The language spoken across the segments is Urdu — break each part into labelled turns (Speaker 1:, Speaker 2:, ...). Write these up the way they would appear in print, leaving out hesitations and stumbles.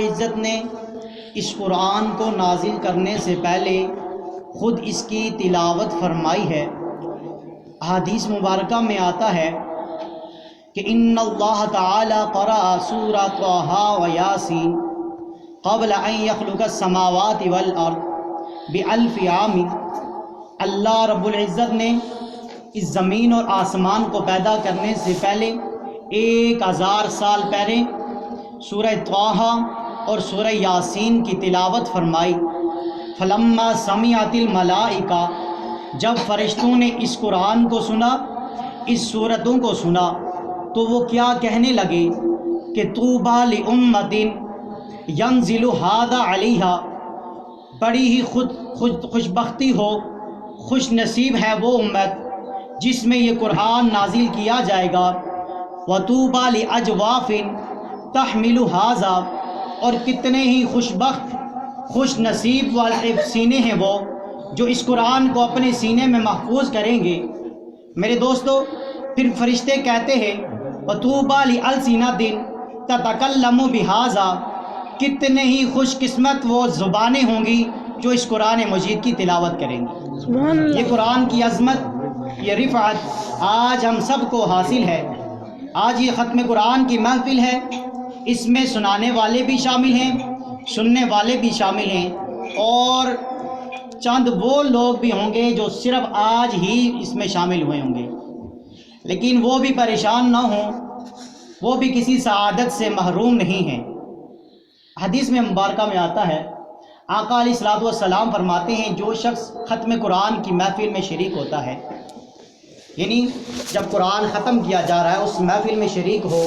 Speaker 1: عزت نے اس قرآن کو نازل کرنے سے پہلے خود اس کی تلاوت فرمائی ہے۔ حدیث مبارکہ میں آتا ہے کہ ان اللہ تعالی قرأ سورۃ طٰہٰ و یاسین قبل ان یخلق السماوات والارض بألف عام۔ اللہ رب العزت نے اس زمین اور آسمان کو پیدا کرنے سے پہلے 1000 سال پہلے سورہ طٰہٰ اور سورہ یاسین کی تلاوت فرمائی۔ فلما سمعت الملائکہ، جب فرشتوں نے اس قرآن کو سنا، اس سورتوں کو سنا، تو وہ کیا کہنے لگے کہ طوبیٰ لأمۃ ینزل ھذا علیہا، بڑی ہی خوش بختی ہو، خوش نصیب ہے وہ امت جس میں یہ قرآن نازل کیا جائے گا۔ وطوبیٰ لأجواف تحمل ھذا، اور کتنے ہی خوش بخت خوش نصیب والے سینے ہیں وہ جو اس قرآن کو اپنے سینے میں محفوظ کریں گے۔ میرے دوستو، پھر فرشتے کہتے ہیں وطوبیٰ لألسنۃ تتکلم بھذا، کتنے ہی خوش قسمت وہ زبانیں ہوں گی جو اس قرآن مجید کی تلاوت کریں گی۔ یہ قرآن کی عظمت، یہ رفعت آج ہم سب کو حاصل ہے۔ آج یہ ختم قرآن کی محفل ہے، اس میں سنانے والے بھی شامل ہیں، سننے والے بھی شامل ہیں، اور چند وہ لوگ بھی ہوں گے جو صرف آج ہی اس میں شامل ہوئے ہوں گے، لیکن وہ بھی پریشان نہ ہوں، وہ بھی کسی سعادت سے محروم نہیں ہیں۔ حدیث میں مبارکہ میں آتا ہے، آقا علیہ الصلوۃ والسلام فرماتے ہیں جو شخص ختم قرآن کی محفل میں شریک ہوتا ہے، یعنی جب قرآن ختم کیا جا رہا ہے اس محفل میں شریک ہو،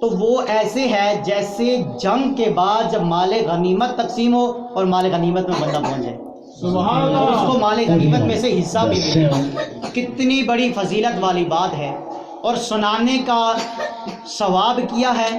Speaker 1: تو وہ ایسے ہے جیسے جنگ کے بعد جب مال غنیمت تقسیم ہو اور مال غنیمت میں بندہ پہنچ جائے، اور اس کو مال غنیمت میں سے حصہ بھی ملے۔ کتنی بڑی فضیلت والی بات ہے، اور سنانے کا ثواب کیا ہے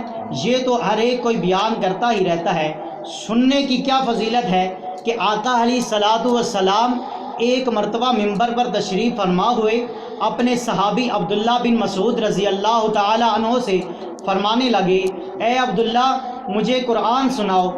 Speaker 1: یہ تو ہر ایک کوئی بیان کرتا ہی رہتا ہے۔ سننے کی کیا فضیلت ہے کہ آقا علیہ الصلوۃ والسلام ایک مرتبہ ممبر پر تشریف فرما ہوئے اپنے صحابی عبداللہ بن مسعود رضی اللہ تعالی عنہ سے فرمانے لگے، اے عبداللہ مجھے قرآن سناؤ۔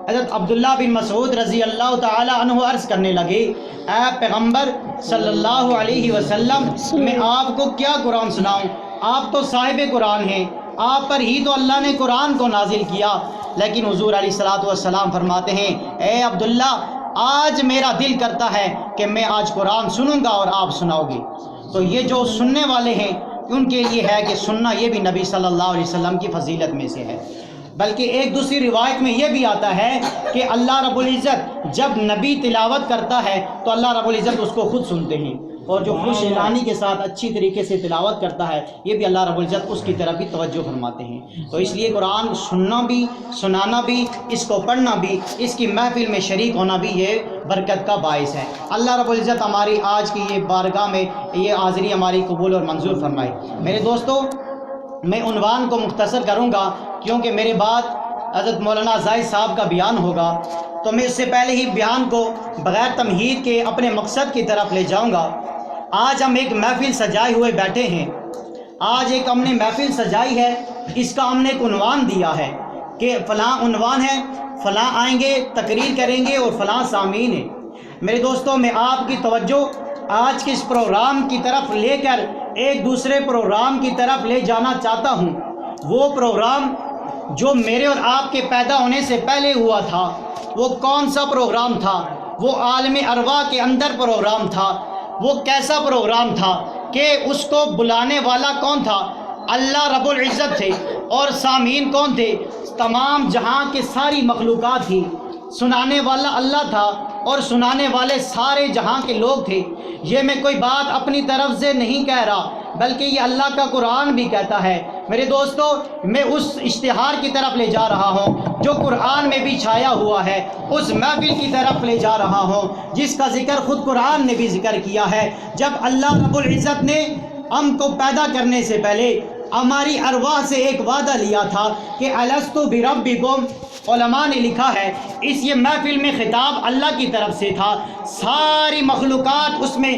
Speaker 1: حضرت عبداللہ بن مسعود رضی اللہ تعالی عنہ عرض کرنے لگے، اے پیغمبر صلی اللہ علیہ وسلم، میں آپ کو کیا قرآن سناؤں؟ آپ تو صاحب قرآن ہیں، آپ پر ہی تو اللہ نے قرآن کو نازل کیا۔ لیکن حضور علیہ الصلوۃ والسلام فرماتے ہیں، اے عبداللہ آج میرا دل کرتا ہے کہ میں آج قرآن سنوں گا اور آپ سناؤ گے۔ تو یہ جو سننے والے ہیں ان کے لیے ہے کہ سننا یہ بھی نبی صلی اللہ علیہ وسلم کی فضیلت میں سے ہے۔ بلکہ ایک دوسری روایت میں یہ بھی آتا ہے کہ اللہ رب العزت جب نبی تلاوت کرتا ہے تو اللہ رب العزت اس کو خود سنتے ہیں، اور جو خوش اعلانی کے ساتھ اچھی طریقے سے تلاوت کرتا ہے یہ بھی اللہ رب العزت اس کی طرف بھی توجہ فرماتے ہیں۔ تو اس لیے قرآن سننا بھی، سنانا بھی، اس کو پڑھنا بھی، اس کی محفل میں شریک ہونا بھی یہ برکت کا باعث ہے۔ اللہ رب العزت ہماری آج کی یہ بارگاہ میں یہ حاضری ہماری قبول اور منظور فرمائے۔ میرے دوستو، میں عنوان کو مختصر کروں گا کیونکہ میرے بعد حضرت مولانا زاہد صاحب کا بیان ہوگا، تو میں اس سے پہلے ہی بیان کو بغیر تمہید کے اپنے مقصد کی طرف لے جاؤں گا۔ آج ہم ایک محفل سجائے ہوئے بیٹھے ہیں، آج ایک ہم نے محفل سجائی ہے، اس کا ہم نے ایک عنوان دیا ہے کہ فلاں عنوان ہے، فلاں آئیں گے تقریر کریں گے اور فلاں سامعین ہیں۔ میرے دوستوں، میں آپ کی توجہ آج کے اس پروگرام کی طرف لے کر ایک دوسرے پروگرام کی طرف لے جانا چاہتا ہوں۔ وہ پروگرام جو میرے اور آپ کے پیدا ہونے سے پہلے ہوا تھا، وہ کون سا پروگرام تھا؟ وہ عالم ارواح کے اندر پروگرام تھا۔ وہ کیسا پروگرام تھا کہ اس کو بلانے والا کون تھا؟ اللہ رب العزت تھے، اور سامعین کون تھے؟ تمام جہاں کے ساری مخلوقات تھی۔ سنانے والا اللہ تھا اور سنانے والے سارے جہاں کے لوگ تھے۔ یہ میں کوئی بات اپنی طرف سے نہیں کہہ رہا، بلکہ یہ اللہ کا قرآن بھی کہتا ہے۔ میرے دوستو، میں اس اشتہار کی طرف لے جا رہا ہوں جو قرآن میں بھی چھایا ہوا ہے، اس محفل کی طرف لے جا رہا ہوں جس کا ذکر خود قرآن نے بھی ذکر کیا ہے۔ جب اللہ رب العزت نے ہم کو پیدا کرنے سے پہلے ہماری ارواح سے ایک وعدہ لیا تھا کہ الستُ بربکم، علماء نے لکھا ہے اس یہ محفل میں خطاب اللہ کی طرف سے تھا۔ ساری مخلوقات اس میں،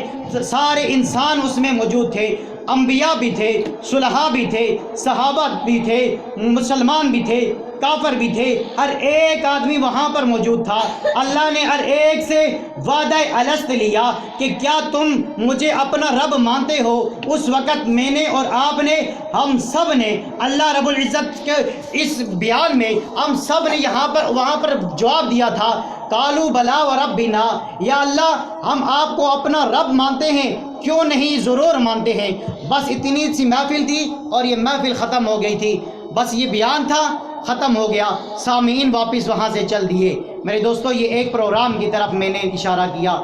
Speaker 1: سارے انسان اس میں موجود تھے۔ انبیاء بھی تھے، صلحاء بھی تھے، صحابہ بھی تھے، مسلمان بھی تھے، کافر بھی تھے، ہر ایک آدمی وہاں پر موجود تھا۔ اللہ نے ہر ایک سے وعدہ الست لیا کہ کیا تم مجھے اپنا رب مانتے ہو؟ اس وقت میں نے اور آپ نے، ہم سب نے اللہ رب العزت کے اس بیان میں ہم سب نے وہاں پر جواب دیا تھا، قالوا بلا وربنا، یا اللہ ہم آپ کو اپنا رب مانتے ہیں، کیوں نہیں ضرور مانتے ہیں۔ بس اتنی سی محفل تھی اور یہ محفل ختم ہو گئی تھی، بس یہ بیان تھا، ختم ہو گیا، سامعین واپس وہاں سے چل دیے۔ میرے دوستو، یہ ایک پروگرام کی طرف میں نے اشارہ کیا۔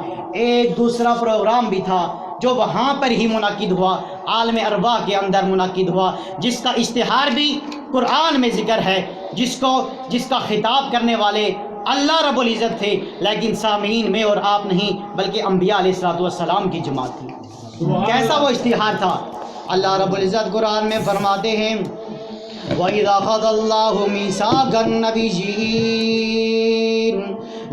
Speaker 1: ایک دوسرا پروگرام بھی تھا جو وہاں پر ہی منعقد ہوا، عالم ارواح کے اندر منعقد ہوا، جس کا اشتہار بھی قرآن میں ذکر ہے، جس کا خطاب کرنے والے اللہ رب العزت تھے، لیکن سامعین میں اور آپ نہیں بلکہ انبیاء علیہ السلام کی جماعت تھی۔ کیسا وہ اشتہار تھا؟ اللہ رب العزت قرآن میں فرماتے ہیں، وَإِذَا أَخَذَ اللَّهُ مِيثَاقَ النَّبِيِّينَ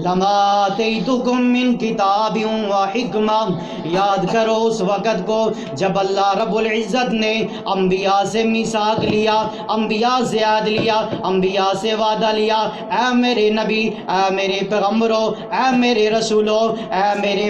Speaker 1: لَمَا آتَيْتُكُم مِّن كِتَابٍ وَحِکْمَةٍ، یاد کرو اس وقت کو جب اللہ رب العزت نے انبیاء سے میثاق لیا، انبیاء سے عہد لیا، انبیاء سے وعدہ لیا، اے میرے نبی، اے میرے پیغمبروں، اے میرے رسولوں، اے میرے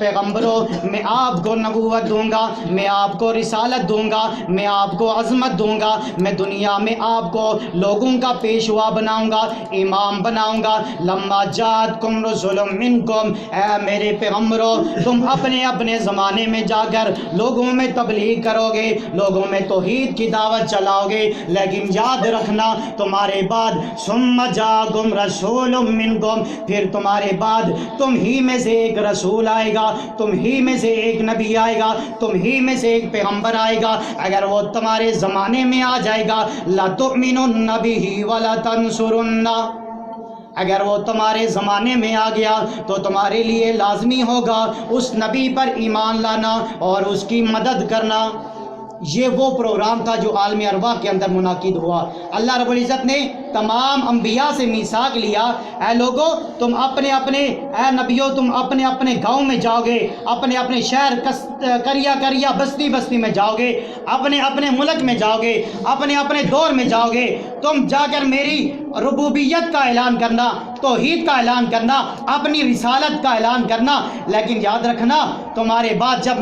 Speaker 1: پیغمبروں، میں آپ کو نبوت دوں گا، میں آپ کو رسالت دوں گا، میں آپ کو عظمت دوں گا، میں دنیا میں آپ کو لوگوں کا پیشوا بناؤں گا، امام بناؤں گا۔ لما جاءتکم رسل منکم، اے میرے پیغمبروں، تم اپنے اپنے زمانے میں جا کر لوگوں میں تبلیغ کرو گے، لوگوں میں توحید کی دعوت چلاؤ گے، لیکن یاد رکھنا تمہارے بعد ثم جاءکم رسول منکم، پھر تمہارے بعد تم ہی میں سے ایک رسول آئے گا، تم ہی میں سے ایک نبی آئے گا، تم ہی میں سے ایک پیغمبر آئے گا۔ اگر وہ تمہارے زمانے میں آ جائے گا، لَتُؤْمِنُنَّ بِهِ وَلَتَنْصُرُنَّ، اگر وہ تمہارے زمانے میں آ گیا تو تمہارے لیے لازمی ہوگا اس نبی پر ایمان لانا اور اس کی مدد کرنا۔ یہ وہ پروگرام تھا جو عالم ارواح کے اندر منعقد ہوا۔ اللہ رب العزت نے تمام انبیاء سے میثاق لیا، اے لوگو تم اپنے اپنے، اے نبیوں تم اپنے اپنے گاؤں میں جاؤ گے، اپنے اپنے شہر کریا بستی بستی میں جاؤ گے، اپنے اپنے ملک میں جاؤ گے، اپنے اپنے دور میں جاؤ گے، تم جا کر میری ربوبیت کا اعلان کرنا، توحید کا اعلان کرنا، اپنی رسالت کا اعلان کرنا، لیکن یاد رکھنا تمہارے بعد جب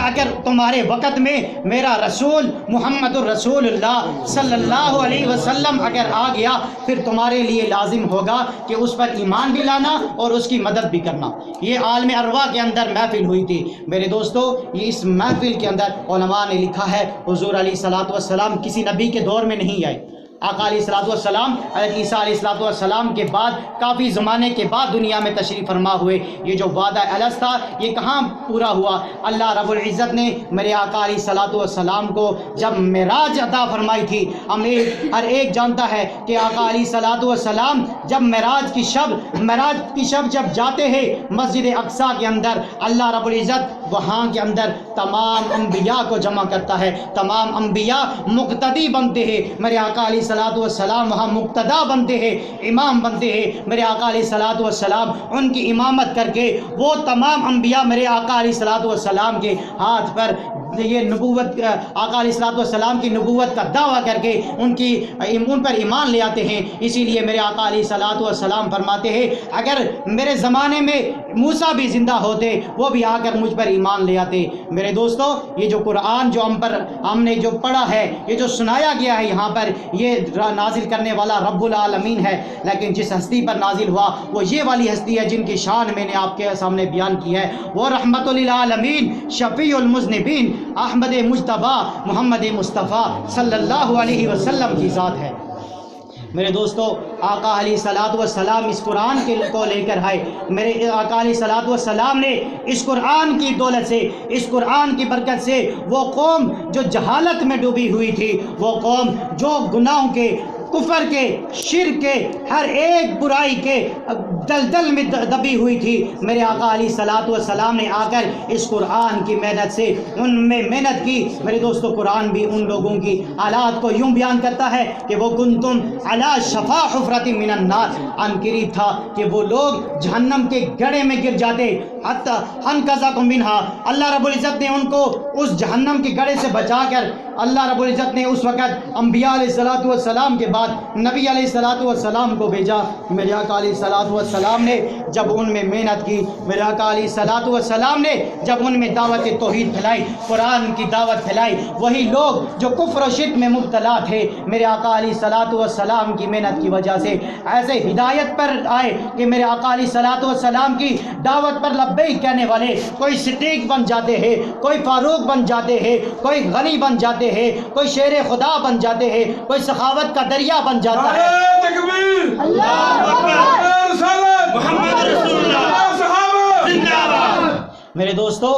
Speaker 1: اگر تمہارے وقت میں میرا رسول محمد الرسول اللہ صلی اللہ علیہ وسلم اگر آ گیا، پھر تمہارے لیے لازم ہوگا کہ اس پر ایمان بھی لانا اور اس کی مدد بھی کرنا۔ یہ عالم ارواح کے اندر محفل ہوئی تھی۔ میرے دوستو، یہ اس محفل کے اندر علماء نے لکھا ہے حضور علیہ السلام کسی نبی کے دور میں نہیں آئے۔ آقا علیہ السلام حضرت عیسیٰ علیہ السلام کے بعد کافی زمانے کے بعد دنیا میں تشریف فرما ہوئے۔ یہ جو وعدہ الست تھا یہ کہاں پورا ہوا؟ اللہ رب العزت نے میرے آقا علیہ السلام کو جب معراج عطا فرمائی تھی، ہر ایک جانتا ہے کہ آقا علیہ السلام جب معراج کی شب جب جاتے ہیں مسجد اقصیٰ کے اندر، اللہ رب العزت وہاں کے اندر تمام انبیاء کو جمع کرتا ہے، تمام انبیاء مقتدی بنتے ہیں، میرے آقا علیہ السلام وہاں مقتدا بنتے ہیں، امام بنتے ہیں۔ میرے آقا علیہ السلام ان کی امامت کر کے وہ تمام انبیاء میرے آقا علیہ السلام کے ہاتھ پر یہ نبوت، آقا علیہ السلام کی نبوت کا دعویٰ کر کے ان پر ایمان لے آتے ہیں۔ اسی لیے میرے آقا علیہ السلام فرماتے ہیں اگر میرے زمانے میں موسیٰ بھی زندہ ہوتے وہ بھی آ کر مجھ پر ایمان لے آتے۔ میرے دوستو، یہ جو قرآن جو ہم نے جو پڑھا ہے، یہ جو سنایا گیا ہے یہاں پر، یہ نازل کرنے والا رب العالمین ہے، لیکن جس ہستی پر نازل ہوا وہ یہ والی ہستی ہے جن کی شان میں نے آپ کے سامنے بیان کی ہے۔ وہ رحمت للعالمین، شفیع المذنبین، احمد مجتبیٰ محمد مصطفیٰ صلی اللہ علیہ وسلم کی ذات ہے۔ میرے دوستو، آقا علیہ السلام اس قرآن کو لے کر آئے۔ میرے آقا علیہ السلام نے اس قرآن کی دولت سے، اس قرآن کی برکت سے وہ قوم جو جہالت میں ڈوبی ہوئی تھی، وہ قوم جو گناہوں کے، کفر کے، شرک کے، ہر ایک برائی کے دلدل میں دبی ہوئی تھی، میرے آقا علیہ السلام نے آ کر اس قرآن کی محنت سے ان میں محنت کی۔ میرے دوستو، قرآن بھی ان لوگوں کی حالات کو یوں بیان کرتا ہے کہ وہ کنتم علی شفا حفرۃ من النار، ان قریب تھا کہ وہ لوگ جہنم کے گڑھے میں گر جاتے، حتی انقذکم منہا، اللہ رب العزت نے ان کو اس جہنم کے گڑھے سے بچا کر اللہ رب العزت نے اس وقت انبیاء علیہ السلام کے بعد نبی علیہ السلام کو بھیجا۔ میرے آقا علیہ السلام نے جب ان میں محنت کی، میرے آقا علیہ السلام نے جب ان میں دعوت توحید پھیلائی، قرآن کی دعوت پھیلائی، وہی لوگ جو کفر و شرک میں مبتلا تھے میرے آقا علیہ السلام کی محنت کی وجہ سے ایسے ہدایت پر آئے کہ میرے آقا علیہ السلام کی دعوت پر لبیک کہنے والے کوئی صدیق بن جاتے ہیں، کوئی فاروق بن جاتے ہیں، کوئی غنی بن جاتے ہیں، کوئی شیر خدا بن جاتے ہیں، کوئی سخاوت کا دریا بن جاتا ہے۔
Speaker 2: تکبیر، اللہ اکبر، رسالت محمد رسول اللہ، صحابہ زندہ باد۔
Speaker 1: میرے دوستو،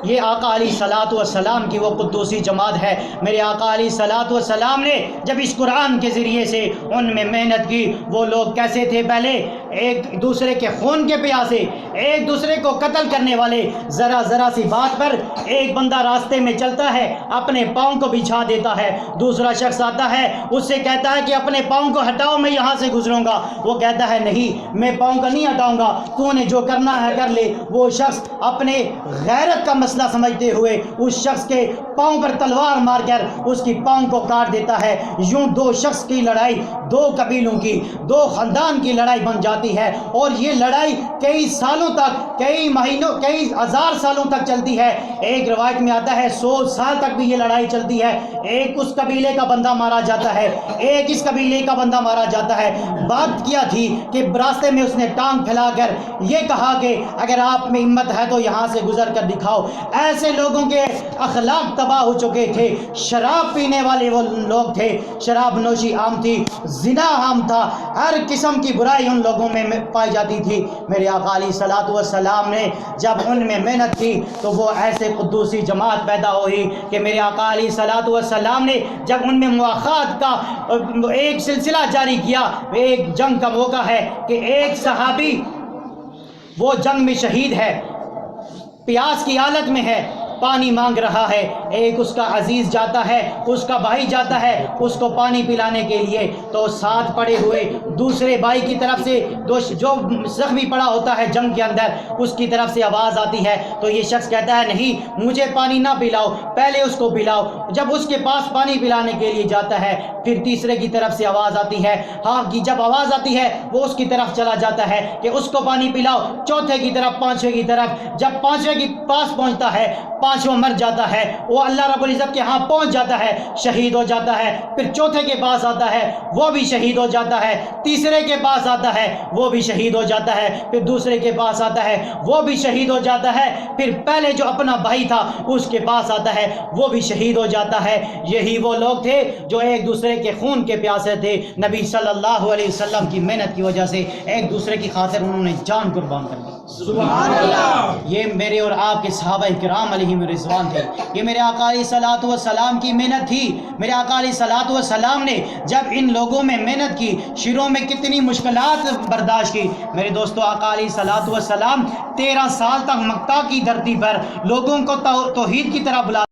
Speaker 1: یہ آقا علیہ السلام کی وہ قدوسی جماعت ہے۔ میرے آقا علیہ السلام نے جب اس قرآن کے ذریعے سے ان میں محنت کی، وہ لوگ کیسے تھے؟ پہلے ایک دوسرے کے خون کے پیاسے، ایک دوسرے کو قتل کرنے والے، ذرا ذرا سی بات پر ایک بندہ راستے میں چلتا ہے، اپنے پاؤں کو بچھا دیتا ہے، دوسرا شخص آتا ہے، اس سے کہتا ہے کہ اپنے پاؤں کو ہٹاؤ، میں یہاں سے گزروں گا۔ وہ کہتا ہے نہیں، میں پاؤں کا نہیں ہٹاؤں گا، تو نے جو کرنا ہے کر لے۔ وہ شخص اپنے غیرت کا مسئلہ سمجھتے ہوئے اس شخص کے پاؤں پر تلوار مار کر اس کی پاؤں کو کاٹ دیتا ہے۔ یوں دو شخص کی لڑائی، دو قبیلوں کی، دو خاندان کی لڑائی بن جاتی ہے، اور یہ لڑائی کئی سالوں تک، کئی مہینوں، کئی ہزار سالوں تک چلتی ہے۔ ایک روایت میں آتا ہے 100 سال تک بھی یہ لڑائی چلتی ہے۔ ایک اس قبیلے کا بندہ مارا جاتا ہے، ایک اس قبیلے کا بندہ مارا جاتا ہے۔ بات کیا تھی کہ راستے میں اس نے ٹانگ پھیلا کر یہ کہا کہ اگر آپ میں ہمت ہے تو یہاں سے گزر کر دکھاؤ۔ ایسے لوگوں کے اخلاق تباہ ہو چکے تھے، شراب پینے والے وہ لوگ تھے، شراب نوشی عام تھی، زنا عام تھا، ہر قسم کی برائی ان لوگوں میں پائی جاتی تھی۔ میرے آقا علیہ السلام نے جب ان میں محنت کی تو وہ ایسے قدوسی جماعت پیدا ہوئی کہ میرے آقا علیہ السلام نے جب ان میں مواخات کا ایک سلسلہ جاری کیا، ایک جنگ کا موقع ہے کہ ایک صحابی وہ جنگ میں شہید ہے، پیاس کی حالت میں ہے، پانی مانگ رہا ہے، ایک اس کا عزیز جاتا ہے، اس کا بھائی جاتا ہے اس کو پانی پلانے کے لیے، تو ساتھ پڑے ہوئے دوسرے بھائی کی طرف سے جو زخمی پڑا ہوتا ہے جنگ کے اندر، اس کی طرف سے آواز آتی ہے، تو یہ شخص کہتا ہے نہیں، مجھے پانی نہ پلاؤ، پہلے اس کو پلاؤ۔ جب اس کے پاس پانی پلانے کے لیے جاتا ہے، پھر تیسرے کی طرف سے آواز آتی ہے، ہاں کی جب آواز آتی ہے وہ اس کی طرف چلا جاتا ہے کہ اس کو پانی پلاؤ، چوتھے کی طرف، پانچویں کی طرف۔ جب پانچویں کے پاس پہنچتا ہے، پانچواں مر جاتا ہے، وہ اللہ رب العزت کے ہاں پہنچ جاتا ہے، شہید ہو جاتا ہے۔ پھر چوتھے کے پاس آتا ہے، وہ بھی شہید ہو جاتا ہے۔ تیسرے کے پاس آتا ہے، وہ بھی شہید ہو جاتا ہے۔ پھر دوسرے کے پاس آتا ہے، وہ بھی شہید ہو جاتا ہے۔ پھر پہلے جو اپنا بھائی تھا اس کے پاس آتا ہے، وہ بھی شہید ہو جاتا ہے۔ یہی وہ لوگ تھے جو ایک دوسرے کے خون کے پیاسے تھے۔ نبی صلی اللہ علیہ وسلم کی محنت کی وجہ سے ایک دوسرے کی خاطر انہوں نے جان قربان کر دی۔
Speaker 2: سبحان اللہ۔
Speaker 1: یہ میرے اور آپ کے صحابہ کرام علیہم رضوان تھے، یہ میرے آقا علیہ السلام کی محنت تھی۔ میرے آقا علیہ السلام نے جب ان لوگوں میں محنت کی، شروع میں کتنی مشکلات برداشت کی۔ میرے دوستو، آقا علیہ السلام 13 سال تک مکہ کی دھرتی پر لوگوں کو توحید کی طرف بلا